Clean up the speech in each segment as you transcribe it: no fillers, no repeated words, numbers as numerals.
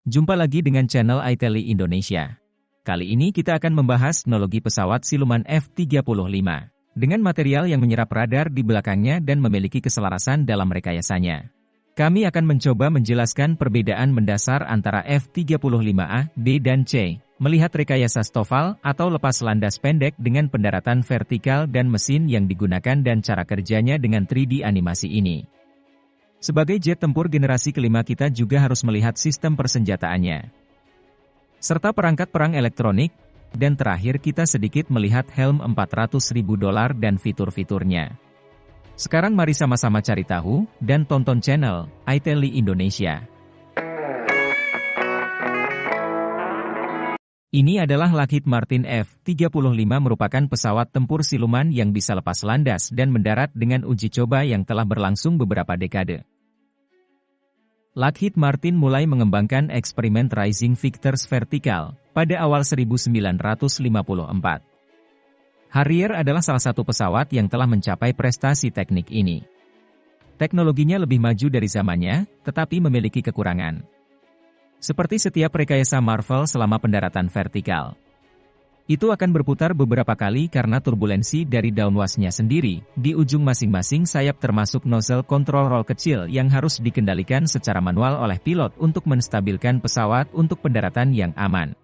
Jumpa lagi dengan channel iTeli Indonesia. Kali ini kita akan membahas teknologi pesawat siluman F-35. Dengan material yang menyerap radar di belakangnya dan memiliki keselarasan dalam rekayasanya. Kami akan mencoba menjelaskan perbedaan mendasar antara F-35A, B dan C, melihat rekayasa STOVL atau lepas landas pendek dengan pendaratan vertikal dan mesin yang digunakan dan cara kerjanya dengan 3D animasi ini. Sebagai jet tempur generasi kelima kita juga harus melihat sistem persenjataannya. Serta perangkat perang elektronik, dan terakhir kita sedikit melihat helm $400.000 dan fitur-fiturnya. Sekarang mari sama-sama cari tahu, dan tonton channel iTeli Indonesia. Ini adalah Lockheed Martin F-35 merupakan pesawat tempur siluman yang bisa lepas landas dan mendarat dengan uji coba yang telah berlangsung beberapa dekade. Lockheed Martin mulai mengembangkan eksperimen Rising Victors Vertical pada awal 1954. Harrier adalah salah satu pesawat yang telah mencapai prestasi teknik ini. Teknologinya lebih maju dari zamannya, tetapi memiliki kekurangan. Seperti setiap rekayasa Marvel selama pendaratan vertikal. Itu akan berputar beberapa kali karena turbulensi dari downwashnya sendiri, di ujung masing-masing sayap termasuk nozzle control roll kecil yang harus dikendalikan secara manual oleh pilot untuk menstabilkan pesawat untuk pendaratan yang aman.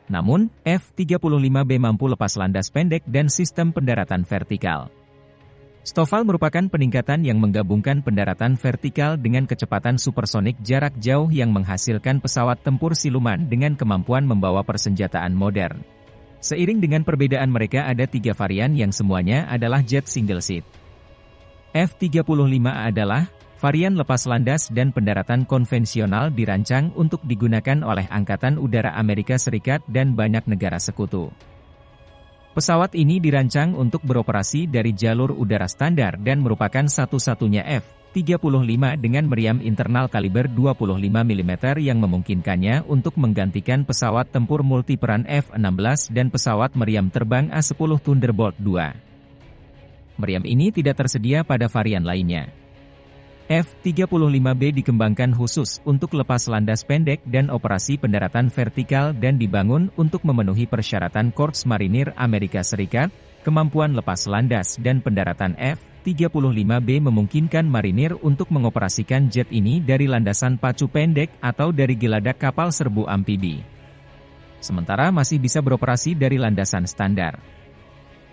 Namun, F-35B mampu lepas landas pendek dan sistem pendaratan vertikal. STOVL merupakan peningkatan yang menggabungkan pendaratan vertikal dengan kecepatan supersonik jarak jauh yang menghasilkan pesawat tempur siluman dengan kemampuan membawa persenjataan modern. Seiring dengan perbedaan mereka ada 3 varian yang semuanya adalah jet single seat. F-35 adalah varian lepas landas dan pendaratan konvensional dirancang untuk digunakan oleh Angkatan Udara Amerika Serikat dan banyak negara sekutu. Pesawat ini dirancang untuk beroperasi dari jalur udara standar dan merupakan satu-satunya F-35 dengan meriam internal kaliber 25 mm yang memungkinkannya untuk menggantikan pesawat tempur multiperan F-16 dan pesawat meriam terbang A-10 Thunderbolt II. Meriam ini tidak tersedia pada varian lainnya. F-35B dikembangkan khusus untuk lepas landas pendek dan operasi pendaratan vertikal dan dibangun untuk memenuhi persyaratan Korps Marinir Amerika Serikat. Kemampuan lepas landas dan pendaratan F-35B memungkinkan marinir untuk mengoperasikan jet ini dari landasan pacu pendek atau dari geladak kapal serbu amfibi. Sementara masih bisa beroperasi dari landasan standar.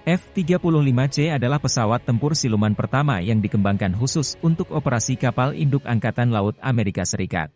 F-35C adalah pesawat tempur siluman pertama yang dikembangkan khusus untuk operasi kapal induk Angkatan Laut Amerika Serikat.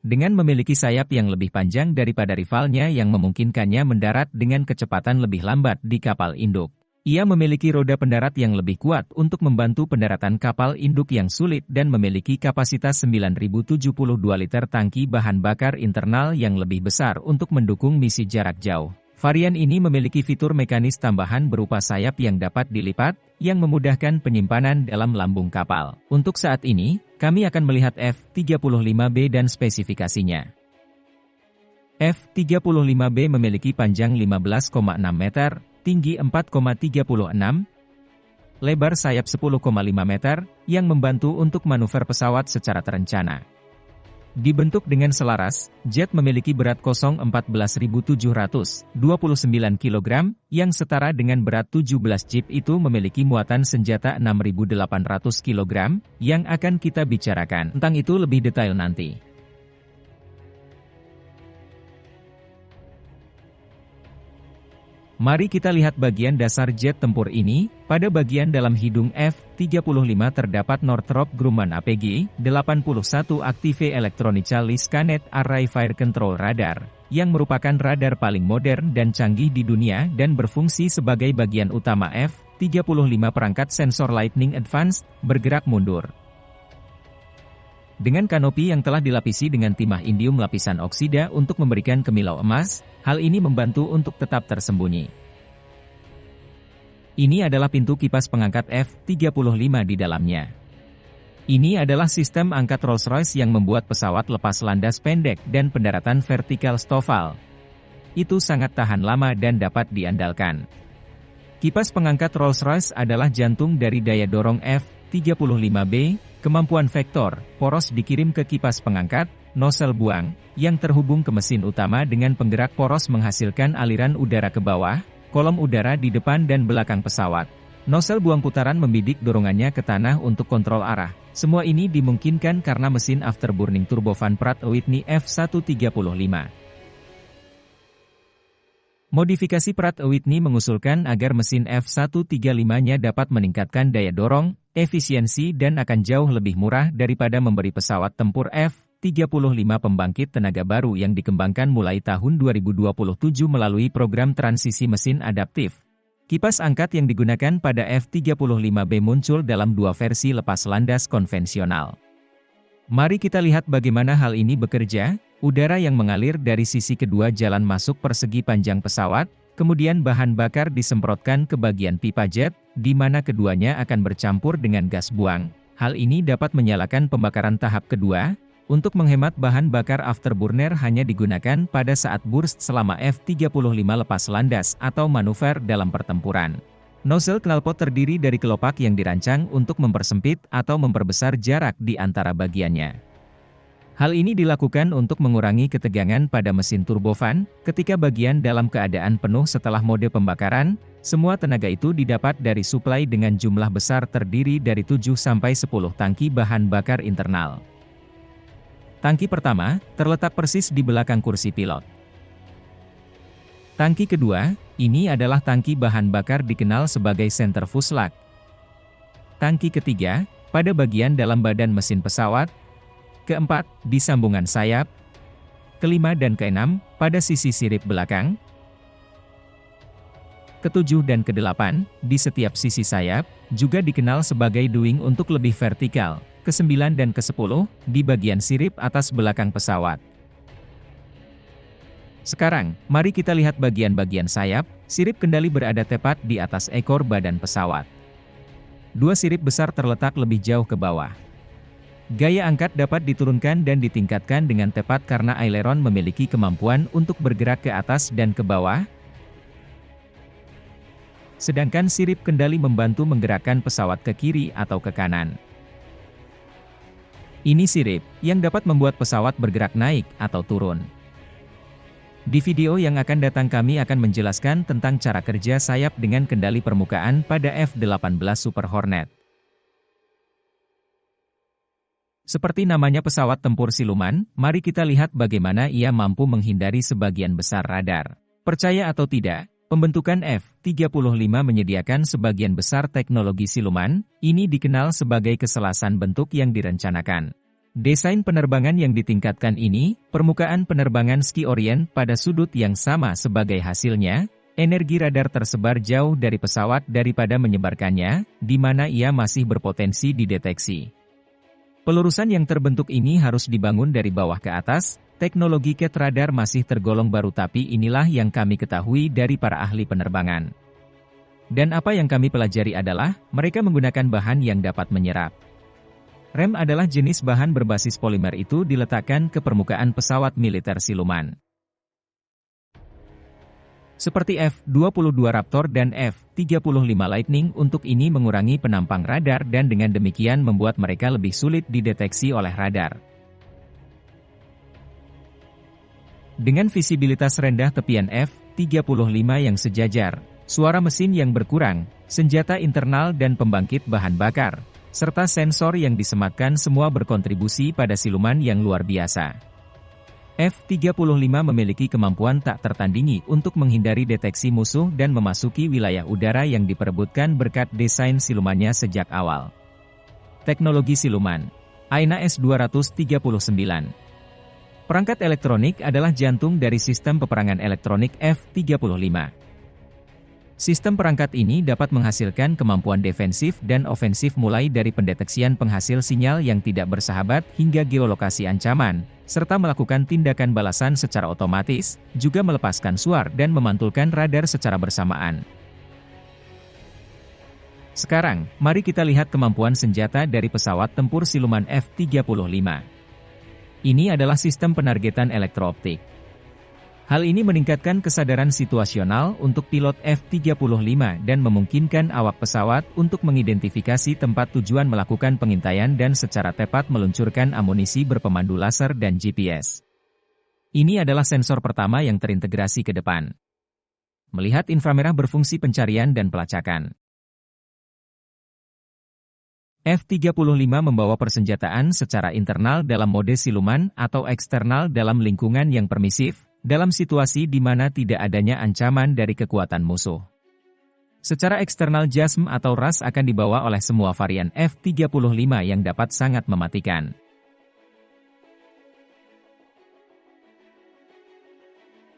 Dengan memiliki sayap yang lebih panjang daripada rivalnya yang memungkinkannya mendarat dengan kecepatan lebih lambat di kapal induk. Ia memiliki roda pendarat yang lebih kuat untuk membantu pendaratan kapal induk yang sulit dan memiliki kapasitas 9.072 liter tangki bahan bakar internal yang lebih besar untuk mendukung misi jarak jauh. Varian ini memiliki fitur mekanis tambahan berupa sayap yang dapat dilipat, yang memudahkan penyimpanan dalam lambung kapal. Untuk saat ini, kami akan melihat F-35B dan spesifikasinya. F-35B memiliki panjang 15,6 meter, tinggi 4,36, lebar sayap 10,5 meter, yang membantu untuk manuver pesawat secara terencana. Dibentuk dengan selaras, jet memiliki berat kosong 14.729 kg, yang setara dengan berat 17 jeep itu memiliki muatan senjata 6.800 kg, yang akan kita bicarakan tentang itu lebih detail nanti. Mari kita lihat bagian dasar jet tempur ini. Pada bagian dalam hidung F-35 terdapat Northrop Grumman APG-81 Active Electronical Scannet Array Fire Control Radar, yang merupakan radar paling modern dan canggih di dunia dan berfungsi sebagai bagian utama F-35 perangkat sensor Lightning Advanced, bergerak mundur. Dengan kanopi yang telah dilapisi dengan timah indium lapisan oksida untuk memberikan kemilau emas, hal ini membantu untuk tetap tersembunyi. Ini adalah pintu kipas pengangkat F-35 di dalamnya. Ini adalah sistem angkat Rolls-Royce yang membuat pesawat lepas landas pendek dan pendaratan vertikal STOVL. Itu sangat tahan lama dan dapat diandalkan. Kipas pengangkat Rolls-Royce adalah jantung dari daya dorong F-35B, Kemampuan vektor, poros dikirim ke kipas pengangkat, nosel buang, yang terhubung ke mesin utama dengan penggerak poros menghasilkan aliran udara ke bawah, kolom udara di depan dan belakang pesawat. Nosel buang putaran membidik dorongannya ke tanah untuk kontrol arah. Semua ini dimungkinkan karena mesin afterburning turbofan Pratt & Whitney F135. Modifikasi Pratt & Whitney mengusulkan agar mesin F135-nya dapat meningkatkan daya dorong, efisiensi dan akan jauh lebih murah daripada memberi pesawat tempur F-35 pembangkit tenaga baru yang dikembangkan mulai tahun 2027 melalui program transisi mesin adaptif. Kipas angkat yang digunakan pada F-35B muncul dalam dua versi lepas landas konvensional. Mari kita lihat bagaimana hal ini bekerja. Udara yang mengalir dari sisi kedua jalan masuk persegi panjang pesawat, kemudian bahan bakar disemprotkan ke bagian pipa jet, di mana keduanya akan bercampur dengan gas buang. Hal ini dapat menyalakan pembakaran tahap kedua. Untuk menghemat bahan bakar afterburner hanya digunakan pada saat burst selama F-35 lepas landas atau manuver dalam pertempuran. Nozzle knalpot terdiri dari kelopak yang dirancang untuk mempersempit atau memperbesar jarak di antara bagiannya. Hal ini dilakukan untuk mengurangi ketegangan pada mesin turbofan. Ketika bagian dalam keadaan penuh setelah mode pembakaran, semua tenaga itu didapat dari suplai dengan jumlah besar terdiri dari 7-10 tangki bahan bakar internal. Tangki pertama, terletak persis di belakang kursi pilot. Tangki kedua, ini adalah tangki bahan bakar dikenal sebagai center fuselage. Tangki ketiga, pada bagian dalam badan mesin pesawat. Keempat, di sambungan sayap. Kelima dan keenam, pada sisi sirip belakang. Ketujuh dan kedelapan, di setiap sisi sayap, juga dikenal sebagai duwing untuk lebih vertikal. Ke-9 dan ke-10, di bagian sirip atas belakang pesawat. Sekarang, mari kita lihat bagian-bagian sayap. Sirip kendali berada tepat di atas ekor badan pesawat. Dua sirip besar terletak lebih jauh ke bawah. Gaya angkat dapat diturunkan dan ditingkatkan dengan tepat karena aileron memiliki kemampuan untuk bergerak ke atas dan ke bawah. Sedangkan sirip kendali membantu menggerakkan pesawat ke kiri atau ke kanan. Ini sirip, yang dapat membuat pesawat bergerak naik atau turun. Di video yang akan datang kami akan menjelaskan tentang cara kerja sayap dengan kendali permukaan pada F-18 Super Hornet. Seperti namanya pesawat tempur siluman, mari kita lihat bagaimana ia mampu menghindari sebagian besar radar. Percaya atau tidak, pembentukan F-35 menyediakan sebagian besar teknologi siluman. Ini dikenal sebagai keselasan bentuk yang direncanakan. Desain penerbangan yang ditingkatkan ini, permukaan penerbangan ski orient pada sudut yang sama sebagai hasilnya, energi radar tersebar jauh dari pesawat daripada menyebarkannya, di mana ia masih berpotensi dideteksi. Pelurusan yang terbentuk ini harus dibangun dari bawah ke atas. Teknologi cat radar masih tergolong baru tapi inilah yang kami ketahui dari para ahli penerbangan. Dan apa yang kami pelajari adalah, mereka menggunakan bahan yang dapat menyerap. Rem adalah jenis bahan berbasis polimer itu diletakkan ke permukaan pesawat militer siluman. Seperti F-22 Raptor dan F-35 Lightning untuk ini mengurangi penampang radar dan dengan demikian membuat mereka lebih sulit dideteksi oleh radar. Dengan visibilitas rendah tepian F-35 yang sejajar, suara mesin yang berkurang, senjata internal dan pembangkit bahan bakar, serta sensor yang disematkan semua berkontribusi pada siluman yang luar biasa. F-35 memiliki kemampuan tak tertandingi untuk menghindari deteksi musuh dan memasuki wilayah udara yang diperebutkan berkat desain silumannya sejak awal. Teknologi siluman AENA S239. Perangkat elektronik adalah jantung dari sistem peperangan elektronik F-35. Sistem perangkat ini dapat menghasilkan kemampuan defensif dan ofensif mulai dari pendeteksian penghasil sinyal yang tidak bersahabat hingga geolokasi ancaman, serta melakukan tindakan balasan secara otomatis, juga melepaskan suar dan memantulkan radar secara bersamaan. Sekarang, mari kita lihat kemampuan senjata dari pesawat tempur siluman F-35. Ini adalah sistem penargetan elektrooptik. Hal ini meningkatkan kesadaran situasional untuk pilot F-35 dan memungkinkan awak pesawat untuk mengidentifikasi tempat tujuan, melakukan pengintaian dan secara tepat meluncurkan amunisi berpemandu laser dan GPS. Ini adalah sensor pertama yang terintegrasi ke depan. Melihat inframerah berfungsi pencarian dan pelacakan. F-35 membawa persenjataan secara internal dalam mode siluman atau eksternal dalam lingkungan yang permisif, dalam situasi di mana tidak adanya ancaman dari kekuatan musuh. Secara eksternal JASM atau RAS akan dibawa oleh semua varian F-35 yang dapat sangat mematikan.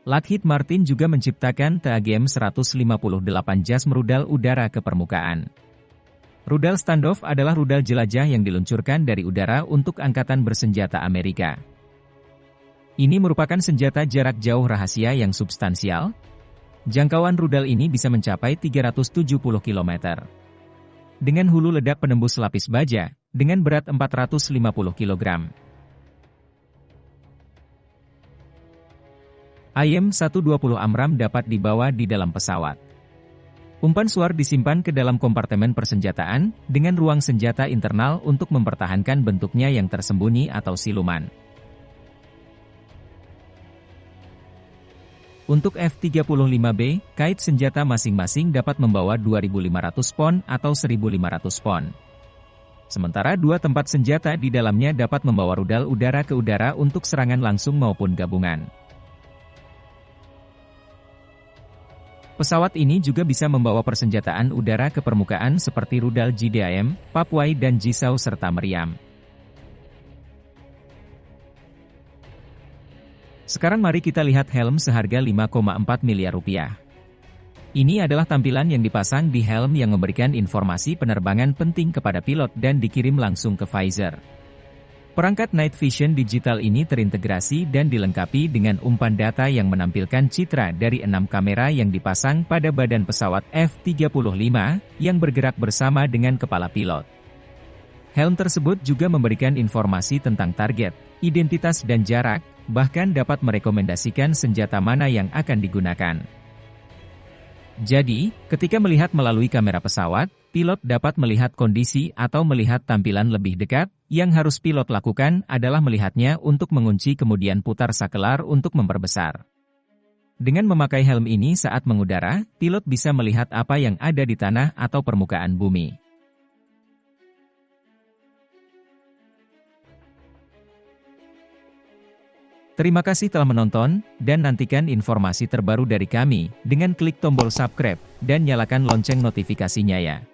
Lockheed Martin juga menciptakan TAGM-158 JASM rudal udara ke permukaan. Rudal standoff adalah rudal jelajah yang diluncurkan dari udara untuk Angkatan Bersenjata Amerika. Ini merupakan senjata jarak jauh rahasia yang substansial. Jangkauan rudal ini bisa mencapai 370 km. Dengan hulu ledak penembus lapis baja, dengan berat 450 kg. AIM-120 AMRAAM dapat dibawa di dalam pesawat. Umpan suar disimpan ke dalam kompartemen persenjataan, dengan ruang senjata internal untuk mempertahankan bentuknya yang tersembunyi atau siluman. Untuk F-35B, kait senjata masing-masing dapat membawa 2.500 pon atau 1.500 pon. Sementara dua tempat senjata di dalamnya dapat membawa rudal udara ke udara untuk serangan langsung maupun gabungan. Pesawat ini juga bisa membawa persenjataan udara ke permukaan seperti rudal GDIM, Papwai dan Jisau serta meriam. Sekarang mari kita lihat helm seharga 5,4 miliar rupiah. Ini adalah tampilan yang dipasang di helm yang memberikan informasi penerbangan penting kepada pilot dan dikirim langsung ke visor. Perangkat Night Vision digital ini terintegrasi dan dilengkapi dengan umpan data yang menampilkan citra dari 6 kamera yang dipasang pada badan pesawat F-35 yang bergerak bersama dengan kepala pilot. Helm tersebut juga memberikan informasi tentang target, identitas dan jarak, bahkan dapat merekomendasikan senjata mana yang akan digunakan. Jadi, ketika melihat melalui kamera pesawat, pilot dapat melihat kondisi atau melihat tampilan lebih dekat. Yang harus pilot lakukan adalah melihatnya untuk mengunci kemudian putar sakelar untuk memperbesar. Dengan memakai helm ini saat mengudara, pilot bisa melihat apa yang ada di tanah atau permukaan bumi. Terima kasih telah menonton, dan nantikan informasi terbaru dari kami dengan klik tombol subscribe dan nyalakan lonceng notifikasinya ya.